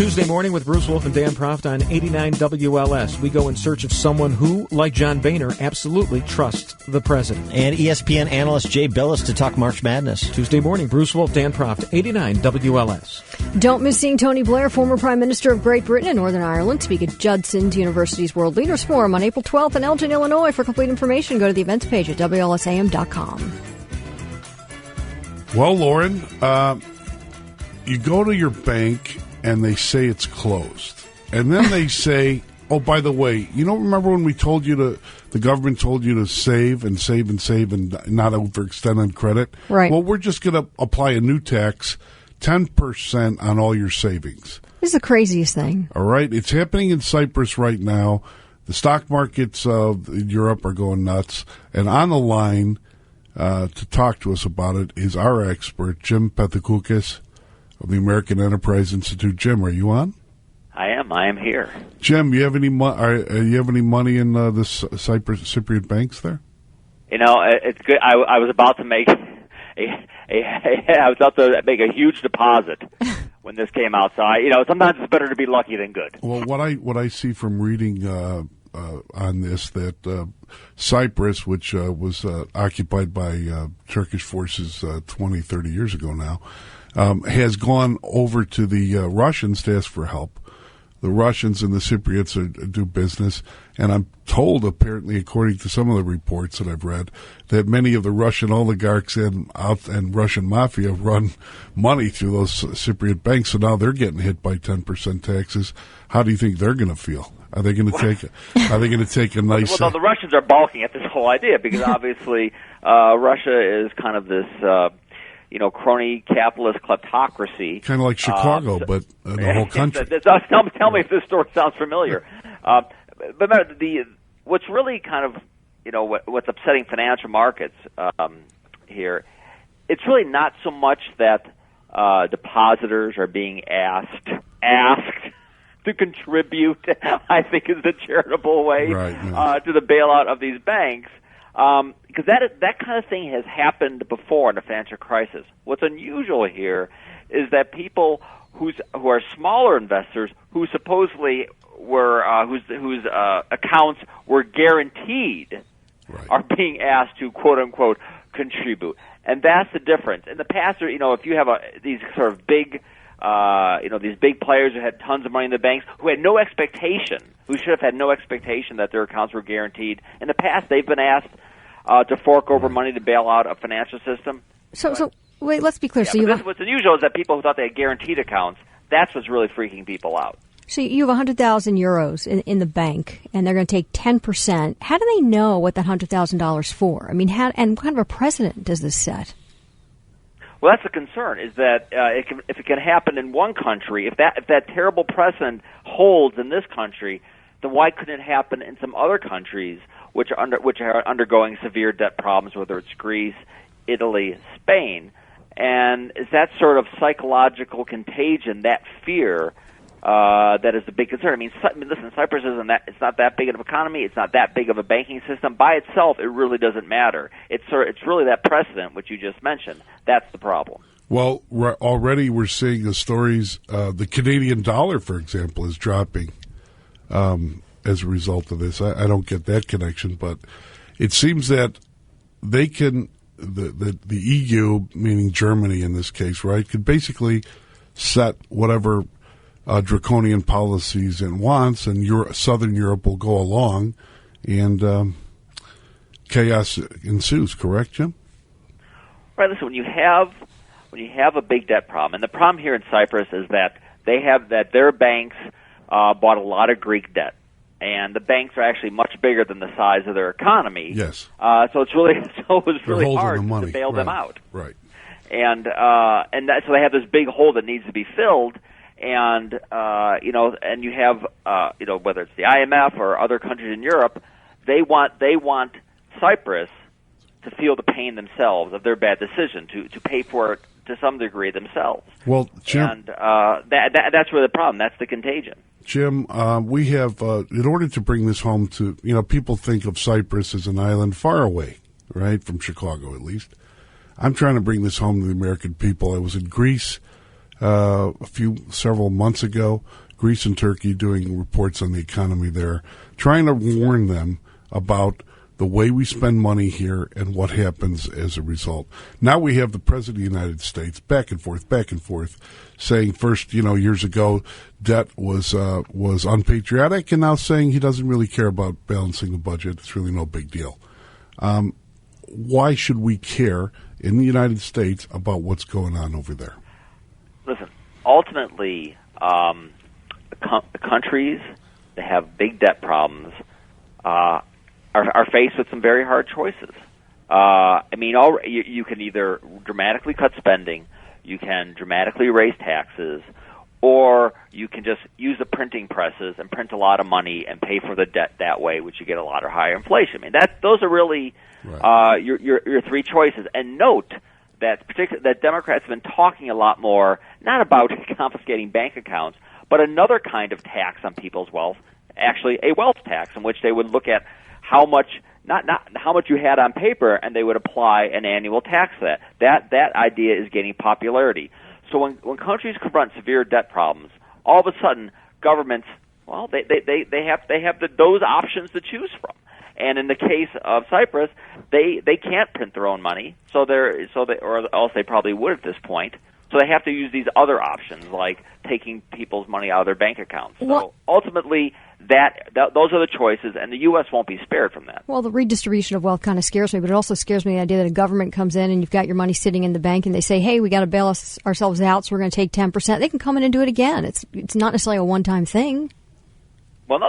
Tuesday morning with Bruce Wolf and Dan Proft on 89 WLS. We go in search of someone who, like John Boehner, absolutely trusts the president. And ESPN analyst Jay Billis to talk March Madness. Tuesday morning, Bruce Wolf, Dan Proft, 89 WLS. Don't miss seeing Tony Blair, former Prime Minister of Great Britain and Northern Ireland, speak at Judson University's World Leaders Forum on April 12th in Elgin, Illinois. For complete information, go to the events page at WLSAM.com. Well, Lauren, you go to your bank and they say it's closed. And then they say, oh, by the way, remember when we told you the government told you to save and save and save and not overextend on credit? Right. Well, we're just going to apply a new tax, 10% on all your savings. This is the craziest thing. All right. It's happening in Cyprus right now. The stock markets in Europe are going nuts. And on the line to talk to us about it is our expert, Jim Pethokoukis of the American Enterprise Institute. Jim, are you on? I am here. Jim, you have any money in the Cypriot banks there? It's good. I was about to make a huge deposit when this came out. So sometimes it's better to be lucky than good. Well, what I see from reading on this that Cyprus, which was occupied by Turkish forces 20, 30 years ago now, has gone over to the Russians to ask for help. The Russians and the Cypriots do business, and I'm told, apparently, according to some of the reports that I've read, that many of the Russian oligarchs and Russian mafia run money through those Cypriot banks, so now they're getting hit by 10% taxes. How do you think they're going to feel? Are they going to take? Are they going to take a nice? Well, the Russians are balking at this whole idea because obviously Russia is kind of this. Crony capitalist kleptocracy. Kind of like Chicago, but the whole country. Tell me if this story sounds familiar. But remember, what's really kind of, what's upsetting financial markets here, it's really not so much that depositors are being asked to contribute, I think is the charitable way, to the bailout of these banks. Because that kind of thing has happened before in a financial crisis. What's unusual here is that people who are smaller investors who supposedly were whose accounts were guaranteed are being asked to quote unquote contribute, and that's the difference. In the past, if you have these sort of big these big players who had tons of money in the banks, who had no expectation, who should have had no expectation that their accounts were guaranteed. In the past, they've been asked to fork over money to bail out a financial system. So wait, let's be clear. Yeah, what's unusual is that people who thought they had guaranteed accounts, that's what's really freaking people out. So you have 100,000 euros in the bank, and they're going to take 10%. How do they know what that $100,000 is for? I mean, and what kind of a precedent does this set? Well, that's the concern, is that if it can happen in one country, if that terrible precedent holds in this country, then why couldn't it happen in some other countries which are undergoing severe debt problems, whether it's Greece, Italy, Spain? And is that sort of psychological contagion, that fear, that is the big concern? I mean, listen, Cyprus it's not that big of an economy. It's not that big of a banking system. By itself, it really doesn't matter. It's really that precedent, which you just mentioned. That's the problem. Well, already we're seeing the stories. The Canadian dollar, for example, is dropping as a result of this. I don't get that connection, but it seems that they can, the EU, meaning Germany in this case, right, could basically set whatever draconian policies it wants, and Southern Europe will go along, and chaos ensues. Correct, Jim? Right. Listen, when you have a big debt problem, and the problem here in Cyprus is that their banks bought a lot of Greek debt, and the banks are actually much bigger than the size of their economy. Yes. So it was really hard to bail them out. Right. And so they have this big hole that needs to be filled. And and you have whether it's the IMF or other countries in Europe, they want Cyprus to feel the pain themselves of their bad decision, to pay for it to some degree themselves. Well, Jim, and that's really the problem. That's the contagion. Jim, we have in order to bring this home to people think of Cyprus as an island far away, right, from Chicago at least. I'm trying to bring this home to the American people. I was in Greece several months ago. Greece and Turkey doing reports on the economy there, trying to warn them about the way we spend money here and what happens as a result. Now we have the President of the United States back and forth, saying first, years ago, debt was unpatriotic, and now saying he doesn't really care about balancing the budget. It's really no big deal. Why should we care in the United States about what's going on over there? Listen, ultimately, countries that have big debt problems are faced with some very hard choices. You can either dramatically cut spending, you can dramatically raise taxes, or you can just use the printing presses and print a lot of money and pay for the debt that way, which you get a lot of higher inflation. Those are really your three choices. And note that that Democrats have been talking a lot more, not about confiscating bank accounts, but another kind of tax on people's wealth, actually a wealth tax, in which they would look at how much, not how much you had on paper, and they would apply an annual tax to that. That idea is gaining popularity. So when countries confront severe debt problems, all of a sudden governments, they have those options to choose from. And in the case of Cyprus, they can't print their own money, or else they probably would at this point. So they have to use these other options, like taking people's money out of their bank accounts. So ultimately, those are the choices, and the U.S. won't be spared from that. Well, the redistribution of wealth kind of scares me, but it also scares me the idea that a government comes in and you've got your money sitting in the bank, and they say, "Hey, we got to bail ourselves out, so we're going to take 10%." They can come in and do it again. It's not necessarily a one-time thing. Well,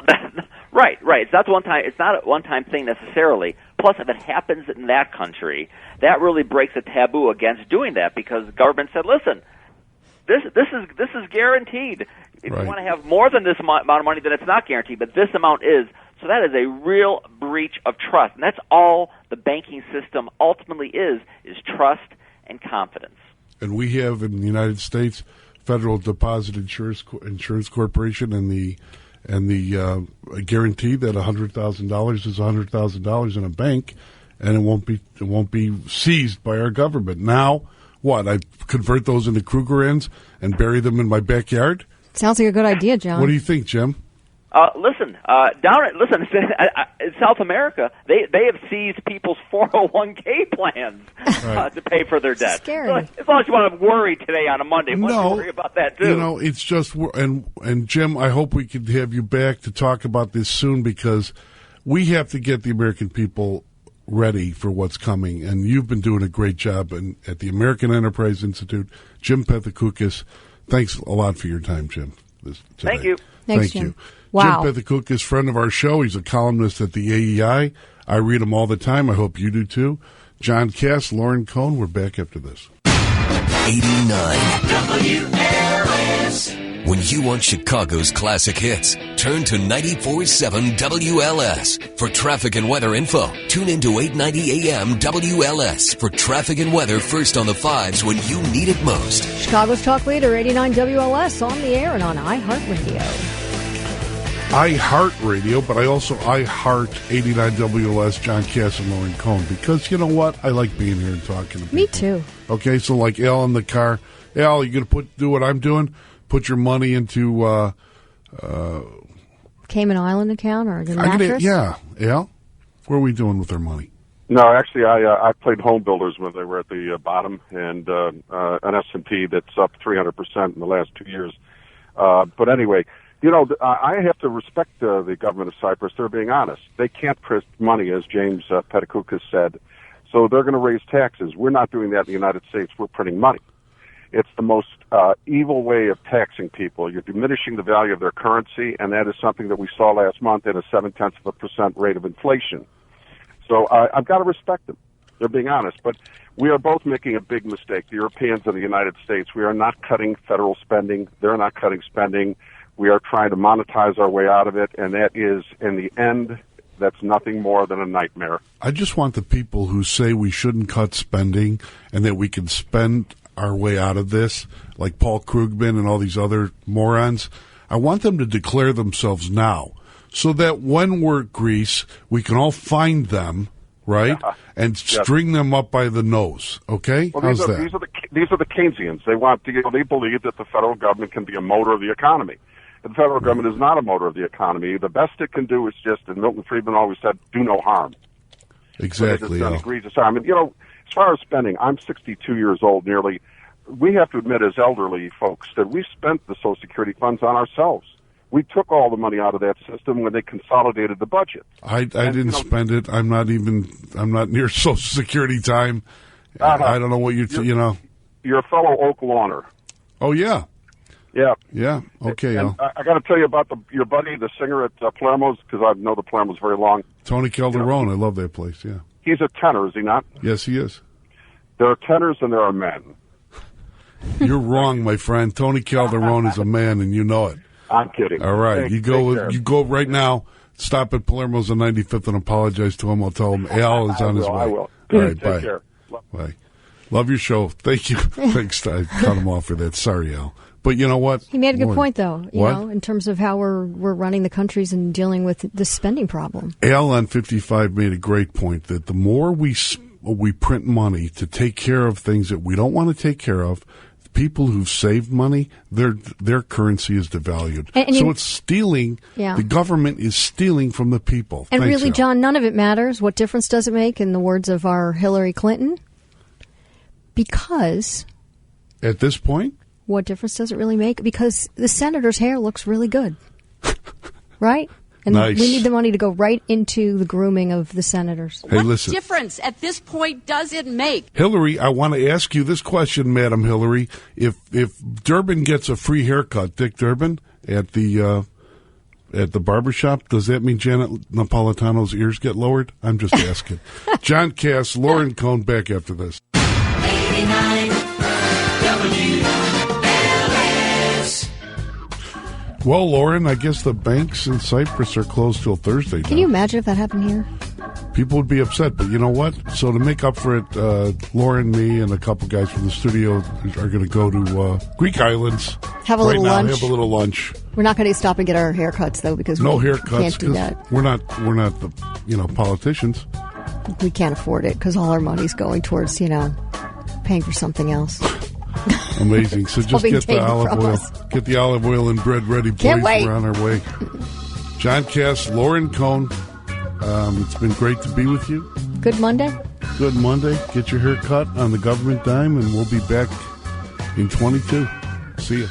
right. It's not a one-time thing necessarily. Plus, if it happens in that country, that really breaks a taboo against doing that, because the government said, "Listen, this is guaranteed. If you want to have more than this amount of money, then it's not guaranteed, but this amount is." So that is a real breach of trust, and that's all the banking system ultimately is trust and confidence. And we have in the United States Federal Deposit Insurance Corporation and the guarantee that $100,000 is $100,000 in a bank, and it won't be seized by our government. Now, what? I convert those into Kruger ends and bury them in my backyard? Sounds like a good idea, John. What do you think, Jim? Listen, in South America, they have seized people's 401k plans to pay for their debt. Scary. So as long as you want to worry today on a Monday, why don't you worry about that too? It's just, and Jim, I hope we could have you back to talk about this soon, because we have to get the American people ready for what's coming, and you've been doing a great job at the American Enterprise Institute. Jim Pethokoukis, thanks a lot for your time, Jim. Thank you. Thanks, Thank Jim. you. Wow. Jim Pethokoukis, friend of our show. He's a columnist at the AEI. I read him all the time. I hope you do too. John Cass, Lauren Cohn. We're back after this. 89 WLS. When you want Chicago's classic hits, turn to 94.7 WLS. For traffic and weather info, tune into 890 AM WLS for traffic and weather first on the fives when you need it most. Chicago's talk leader, 89 WLS, on the air and on iHeartRadio. iHeartRadio, but I also iHeart 89 WLS, John Cass and Lauren Cohn, because you know what? I like being here and talking to people. Me too. Okay, so like Al in the car. Al, you going to do what I'm doing? Put your money into Cayman Island account or the mattress? Yeah. Al, what are we doing with our money? No, actually, I played home builders when they were at the bottom, and an S&P that's up 300% in the last 2 years. But anyway, I have to respect the government of Cyprus. They're being honest. They can't print money, as James Pethokoukis said, so they're going to raise taxes. We're not doing that in the United States. We're printing money. It's the most evil way of taxing people. You're diminishing the value of their currency, and that is something that we saw last month at a 0.7% rate of inflation. So I've got to respect them. They're being honest. But we are both making a big mistake, the Europeans and the United States. We are not cutting federal spending. They're not cutting spending. We are trying to monetize our way out of it, and that is, in the end, that's nothing more than a nightmare. I just want the people who say we shouldn't cut spending and that we can spend our way out of this, like Paul Krugman and all these other morons, I want them to declare themselves now, so that when we're at Greece, we can all find them right? And string them up by the nose. Okay, well, how's these are the Keynesians. They want to, they believe that the federal government can be a motor of the economy. The federal government is not a motor of the economy. The best it can do is just, and Milton Friedman always said, do no harm. Exactly. It's egregious harm. And, as far as spending, I'm 62 years old nearly. We have to admit as elderly folks that we spent the Social Security funds on ourselves. We took all the money out of that system when they consolidated the budget. I didn't spend it. I'm not near Social Security time. I don't know what you're You're a fellow Oak Lawner. Oh, yeah. Yeah. Yeah. Okay. And I got to tell you about your buddy, the singer at Palermo's, because I know the Palermo's very long. Tony Calderone. I love that place. Yeah. He's a tenor, is he not? Yes, he is. There are tenors and there are men. You're wrong, my friend. Tony Calderone is a man, and you know it. I'm kidding. All right. You go right now. Stop at Palermo's on 95th and apologize to him. I'll tell him Al is on his way. I will. All right. Take Bye. care. Bye. Love your show. Thank you. Thanks. I cut him off for that. Sorry, Al. But you know what? He made a good point, though, What? in terms of how we're running the countries and dealing with the spending problem. Al on 55 made a great point that the more we print money to take care of things that we don't want to take care of, people who've saved money, their currency is devalued. And so it's stealing. Yeah. The government is stealing from the people. And Thanks, really, Al. John, none of it matters. What difference does it make, in the words of our Hillary Clinton? Because... At this point? What difference does it really make? Because the senator's hair looks really good. Right? And nice. We need the money to go right into the grooming of the senators. Hey, what listen. difference at this point does it make? Hillary, I want to ask you this question, Madam Hillary. If Durbin gets a free haircut, Dick Durbin, at the barbershop, does that mean Janet Napolitano's ears get lowered? I'm just asking. John Cass, Lauren Cohn, back after this. 89 WLS. Well, Lauren, I guess the banks in Cyprus are closed till Thursday now. Can you imagine if that happened here? People would be upset, but you know what? So to make up for it, Lauren, me, and a couple guys from the studio are going to go to Greek Islands. Have a little lunch. Have a little lunch. We're not going to stop and get our haircuts, though, because no we haircuts, can't do that. We're not the politicians. We can't afford it because all our money's going towards, paying for something else. Amazing. So just get the olive oil. Get the olive oil and bread ready, boys. Can't wait. We're on our way. John Cass, Lauren Cohn. It's been great to be with you. Good Monday. Good Monday. Get your hair cut on the government dime, and we'll be back in 22. See ya.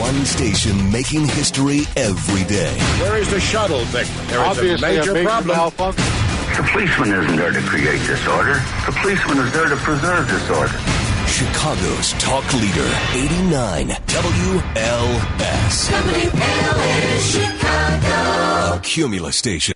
One station making history every day. Where is the shuttle, Vic? There is a major problem. The policeman isn't there to create disorder. The policeman is there to preserve disorder. Chicago's talk leader, 89 WLS. WLS Chicago. A Cumulus station.